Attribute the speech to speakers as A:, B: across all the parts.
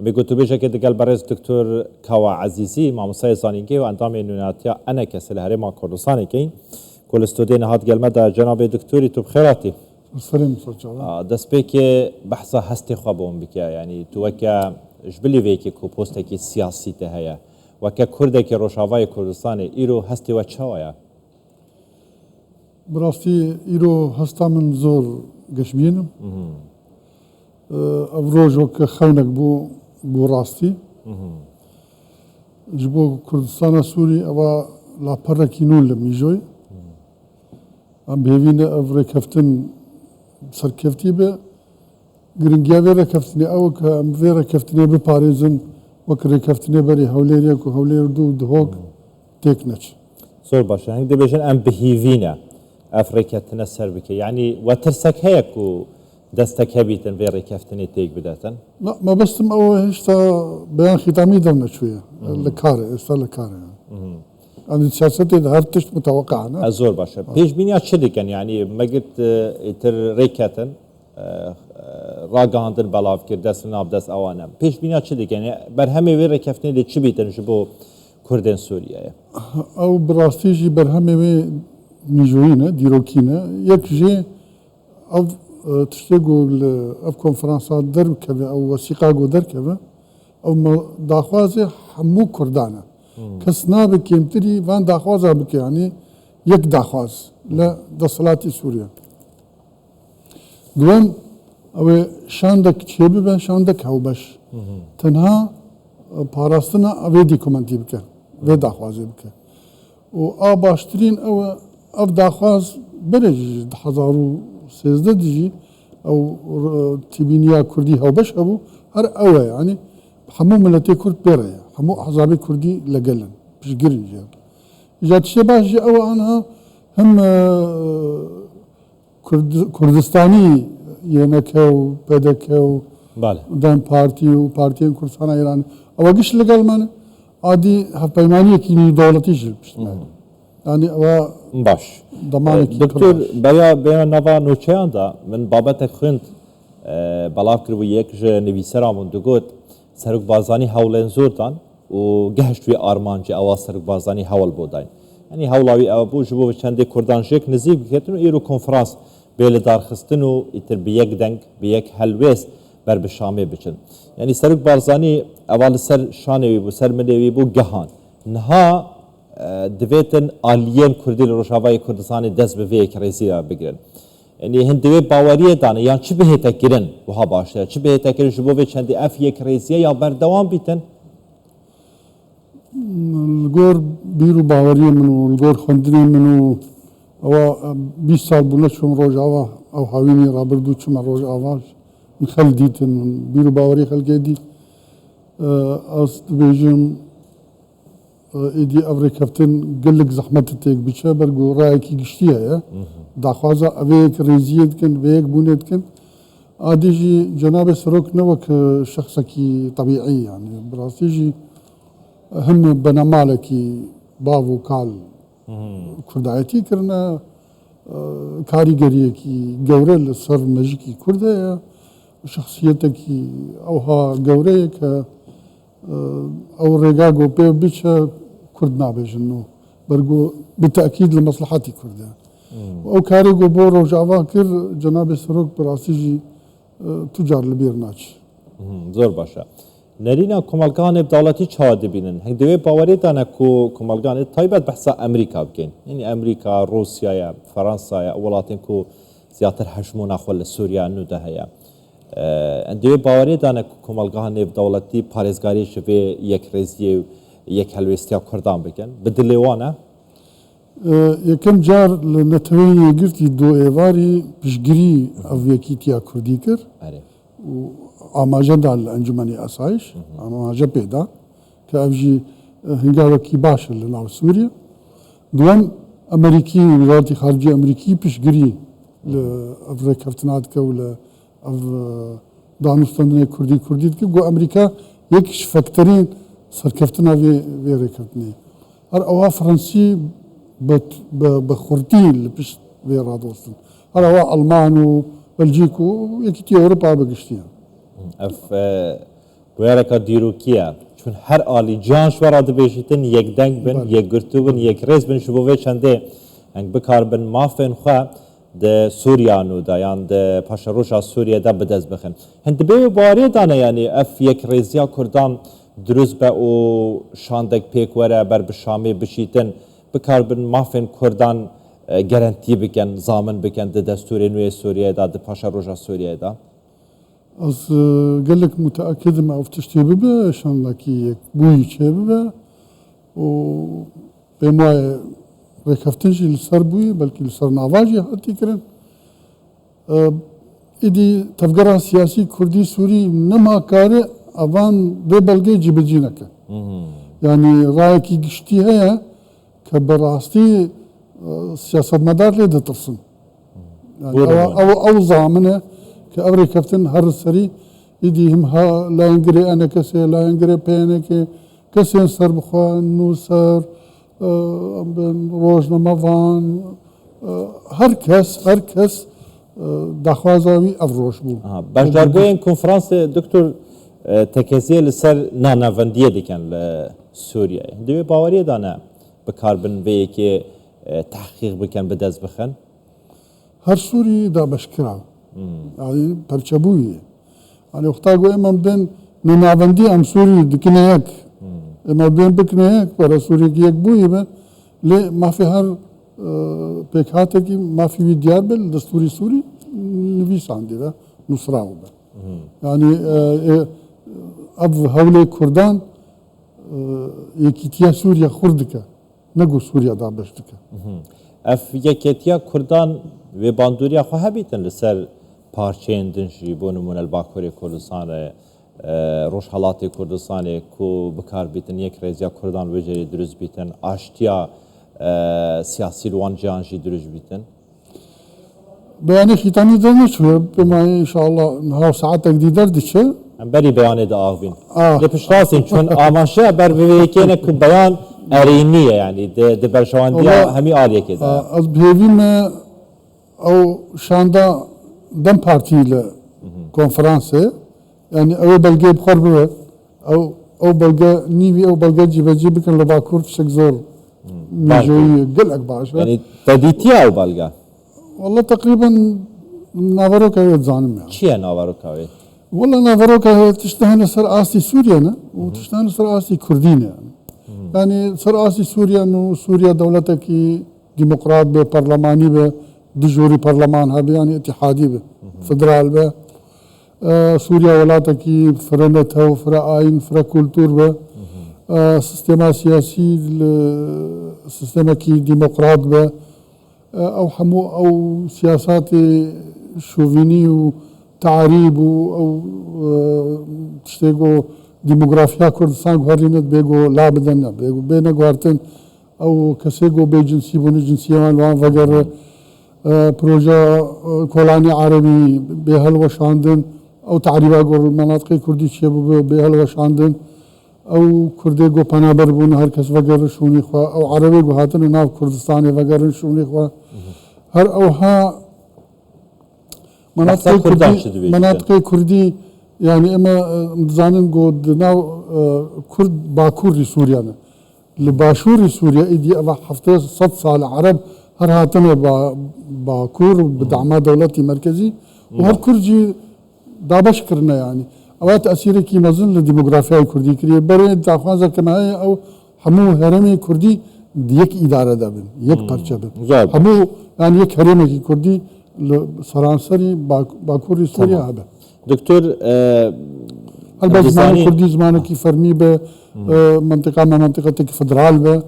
A: بيقول تبيش كده قال برز دكتور كوا عزيزي مع مصاي صانيكي وأنتامي نوناتيا أنا كسل مع كردستاني كين كل استودينا هاد قال مدى جناب دكتوري تو بخيراتي
B: السلام صدق
A: دس بيك بحثا هستي خبون بك يعني توكا جبلي فيكي كو بوستكي سياسي تهيا وكا كردك روشاواي كردستاني إيرو هستي وچاوايا
B: براستي إيرو هستا من زور قشبينم أفروج وك خونك بو راستي جبو كردستان سوري أوا لا بركينون لميجوي أم بيفين أفري كفتن سر كفتي به گرنگیا ویره کفتنی او که ام ویره کفتنی بپارێزن وەک ڕێکەفتنێ بەری هەولێریەک و هەولێر دوو دهۆک تێک نەچ
A: زۆر باشە هەنگ دەبێژن ئەم بهیڤینە ئەف ڕێکەفتنە سەر بکە یعنی وە ترسەک هەیە و دەستەک هەبیتن وێ ڕێکەفتنی تێک بداتن
B: مەبەستم ئەوە هێشتا بەیان خیتامی دەم نەچوویە لە کارە ئێستا لە کارە ئەم سیاسەتێ هەر تشت متەوەقعانە
A: زۆر باشە پێشبینیا چ دەکەن یعنی مەگرت ئیتر ڕێکەتن ڕاگەاندن بەڵاوکرد دەست ناو دەست ئەوانە پێشبینیا چ دەکەن بەرهەمێ وێ ڕێکەفتنی لێ چ بیتن ji بۆ کوردên Sûriyeyê
B: ئەو بڕاستی jî berhemê wê mîjoyîne dîrokîne yek jê ev tiştê got li ev konferansa derkeve ew wesîqa got derkeve ew daxwazê hemû Kurdan e kes nabe kêmtirî van daxwaza bike yanî yek daxwaz li desthilatê Sûriye دوم او شاندك چه به شاندك هوبش تنها پاراستنا اوی دیکومنتی بکن و داخوازی بکن و آباشترین او اف داخواز برج 2013 دیجی او تبینیا کردی هوبش ابو هر اوه يعني همو ملتي كرد بيريا همو احزاب كردي لقلن مش قرن جاب جات شباش او عنها هم کردستانی یەنەکە و پێدەکە و دەم پارتی و پارتیان کوردستانە ئێران ئەوە گشت لەگەڵمانە عادی هەفپەیمانیەکی دەوڵەتیش پشتمانە ینی ئەوە
A: باش
B: دەمانێکی
A: دکتۆر بەیا ناوا نۆچەیاندا من بابەتێک خوێند بەڵاو کردبوو یەک ji نویسەرامون دەگوت سەرۆکبازانی هەوڵێن زۆردان و گەهشتوی ئارمانجی ئەوە سەرۆکبازانی هەوڵ بۆ داین ینی هەوڵاوی ئەوە بوو ji بۆ چەندێک کوردانژێک نزیک بکێتن و ئێرۆ کۆنفرانس بێ دارخستن و ئیتر بە یەک دەنگ بە یەک هەلوێست بەر بە شامێ بچن یعنی سەرۆک بارزانی ئەوا لەسەر شانێوی بوو سەر ملێوی بوو گەهان نها دەبێتن ئالیەن کوردی لە ڕۆژاوای کوردستانی دەست بە vê ڕێزیە بگرن یعنی هەن دەوێت باوەریە دانە یان چ بهێتە گرن وها باشترە چ بهێتە گرن ji بۆ vê çendê ئەف یەک ڕێزیە یا بەردەوام بیتن
B: گۆر بیر و باوەریە من و گۆر خوێندنی من و ئەوە 20 سال بوو نەچووم ڕۆژاوا ئەو هاوینی ڕابردوو چمە ڕۆژئاواش من خەل دیتن بیر و باوەری خەلکێ دیت ئەس دەبێژم ئیدی ئەو ڕێکەفتن gelek زەحمەتە تێک بچە بەرگۆ ڕایەکی گشتی هەیە داخوازە ئەوەیەک ڕێزیە بکەن بەیەک بوونێ بکەن ئادیژی جەنابێ سەرۆک نەوەک شەخسێکی طەبیعی یعنی بڕاستیژی هم بەنەماڵێکی باو و کاڵ کوردایەتی کردنە کاریگەریەکی گەورە لەسەر مەژیکی کوردەیە شخصیەتێکی ئەوها گەورەیە کە ئەو ڕێگا گۆ پێ بچە کورد نابێژن و بەرگۆ بتەکید لە مەسلحەتی کوردە ئەو کارێک گۆ بۆ ڕۆژاوا کرد جەنابێ سەرۆک بەڕاستیژی توجار لەبیر ناچ
A: زۆر باشە نەرینە کۆمەلگانێ دەوڵەتی چاوا دەبینن هەنگ دەوێت باوەرێدانە و کۆمەلگانێت تایبەت بەحسا ئەمریکا بکەین یعنی ئەمریکا ڕوسیایە فەڕەنسایە وڵاتێن و زیاتر هەژمۆ ناخۆ لە سووریا نودا هەیە دەوێت باوەرێدانە کۆمەلگانێ دەوڵەتی پارێزگاریش vê یەک ڕێزیە و یەک هەلوێستیا کوردان بکەن بدلێوانە
B: یەکەم جار لە نەتەوەی یەکگرتی دۆ ئێواری پشتگیری ئەو یەکیتیا کوردی کرد ئاماژەدا لە ئەنجومەنی ئاسایش ئاماژە پێدا کە ئەوژی هەنگاوێکی باشە لە ناو سووریا دووەم ئەمریکی وزارەتی خارجی ئەمریکی پشتگیری لە ئەو ڕێکەفتنا دکە و لە ئەو دانوستاندنی کوردی دکە گۆ ئەمریکا یەکیش فەکتەرین سەرکەفتنا vê ڕێکەفتنێ هەر ئەوە فەڕەنسی بە خورتی لە پشت vê ڕادۆستن هەر ئەوە ئەڵمان و بەلجیک و یەکیتی ئەوروپا بەگشتیان
A: ئەف ویرکا دیروکیه چون هر آلی جانش ورا دبیشیتن یک دنگ بن یک گرتو بن یک ریز بن شبوه چنده انگ بکار بن مافن خواه ده سوریانو دا یان ده پاشروشا سوریه دا بدز بخن هند به باری دانه یعنی اف یک ریزیا کردان دروز به او شاندک پیک وره بر بشامی بشیتن بکار بن مافن کردان گارانتی بکن زامن بکن ده دستور نوی سوریه دا ده پاشروشا سوریه دا
B: از قال لك متأكد ما افتشتي ببه شاندكي بوي شي ببه و بما ركفتنجي لسر بوي بلكي لسر نافاجي حتى كرن إدي تفقرها سياسي كردي سوري نما كاري أفان ببلغي جيبجينك يعني رأيكي قشتي هي كبراستي سياسة مدار لي دترسن يعني أو ضامنه كأبري كفتن هر سري إدي هم ها لا ينقري أنا كسي لا ينقري بينك كسي سر بخوان نوسر روج نمافان هر كس دخوازاوي أفروش بو
A: باش دارگوين كونفرانس دكتور تكزيه لسر ناناونديه ديكن لسوريا دوي باوريه دانا بكاربن ويكي تحقيق بكن بدز بخن
B: هر سوري دا بشكرا يعني برشبوي يعني اختاقو اما بين ناناوندي ام سوري دكنيك اما بين بكنيك برا سوري كيك بوي با ليه ما في هر بيكاتك ما في ديار بل دستوري سوري نفيس عندي ده نصراو ده يعني اب هولي كردان يكيتيا سوريا خردك نقو سوريا دا بشتك
A: اف يكيتيا كردان و باندوريا خو هبيتن لسر پارچين دنجي بو نمون الباكوري كردستان روش حالاتي كردستان كو بكار بيتن يك ريزيا كردان وجري دروز بيتن اشتيا سياسي روان جانجي دروز بيتن
B: بياني خيطاني دلنا شوية بما إن شاء الله نهار ساعتك دي دردشة
A: بري بياني دا آغبين لپشتاسين چون آمانشه بر بيكينه كو بيان ارينية يعني دي برشواندية همي آلية كده
B: از بهيوين او شاندا دم بارتي لكونفرانسي يعني او بلغي بخور بوه او بلغي نيوي او بلغي جيبجي بكن لباكور فشك زور ميجوي قلق باش
A: يعني تديتيا او بلغا
B: والله تقريبا نافاروكا يتزانم يعني
A: چيه نافاروكا
B: والله نافاروكا تشتهن سر آسي سوريا وتشتهن سر آسي كردين يعني سر آسي سوريا انه سوريا دولتك ديمقراط به برلماني به دجوري برلمان هبه يعني اتحادي به فدرال به سوريا ولاتك فرنتها وفرا آين فرا كولتور به سيستما سياسي سيستما كي ديمقراط به او حمو او سياسات شوفيني وتعريب او تشتيغو ديموغرافيا كردستان غارينت بيغو لا بدن بيغو بينا غارتن او كسيغو بيجنسي بونو جنسيان وان وغير بروجا كولاني عربي بهل وشاندن او تعريبا غور المناطق كردي شباب بهل وشاندن او كردي غو پنابر بون هر کس وغير شوني خوا او عربي غو هاتن ناو كردستان وغير شوني خوا هر او ها مناطق كردي يعني اما زانن غو ناو كرد باكور سوريا لباشور سوريا ايدي ابا حفته 100 سال عرب هر هاتن باكور بدعم دولتي مركزي وهر كرجي دابش كرنا يعني او تاثير كي مزن للديموغرافيا الكردي كري بري دافازا كما او حمو هرمي كردي يك اداره دابن يك پرچه بن حمو يعني يك هرمي كردي سرانسري باكور سوريا هبه
A: دكتور
B: البته زمان كردي زمانه كي فرمي به منطقه ما منطقه تك فدرال به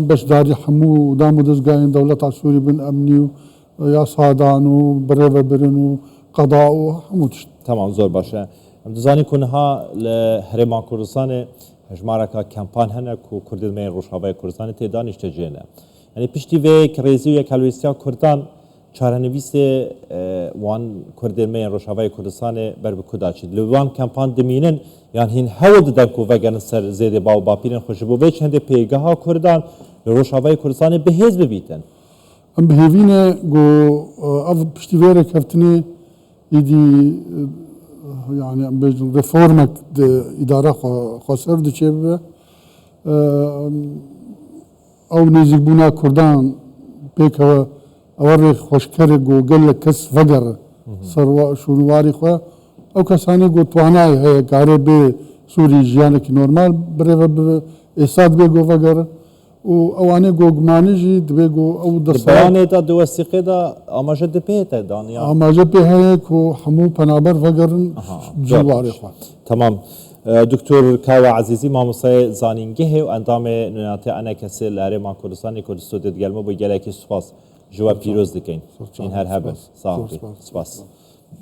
B: باش داري حمو دامو دزغاين دولة سوري بن امني يا صادانو بريفا برنو قضاء حموتش
A: تمام زور باشه دزاني كونها لهرمان كردستان هجماركا كامبان هنا كو كردمين روشاوي كردستان تيدان اشتجينا يعني پشتی و کريزي و كالويستيا كردان چارنویس وان کردمین روشاوی کردستان بر بکوداچید لوان کمپان دمینن یعنی هین هود در کوه گن سر زیر باو باپیرن خوشبو و چند پیگاه کردان روشاوی کردستان بهز ببیتن
B: ام بهوینه گو اف پشتیوره کفتنی ایدی يعني بيجن ريفورمك إدارة خسر دشيبه أو نزيبونا كردان بيك أوري خوشكرق وقال لك كس فقر صار شنواري خوا أو كساني قو تواناي هي قاري بي سوري جيانك نورمال بريفا إساد بيقو فقر وأواني قو قمانيجي دبيقو أو درسات
A: بياني دا دوستيقي دا أما جد بيتا دانيا
B: أما جبه هيك وحمو بنابر فقرن جواري خوا
A: تمام دكتور كاوا عزيزي ماموسای زانینگه و اندام نوناتی انا کسی لاره ما کردستانی کردستو دید گلمو بو گلکی سپاس جواب پیروز دکین این هر هبن صافی سپاس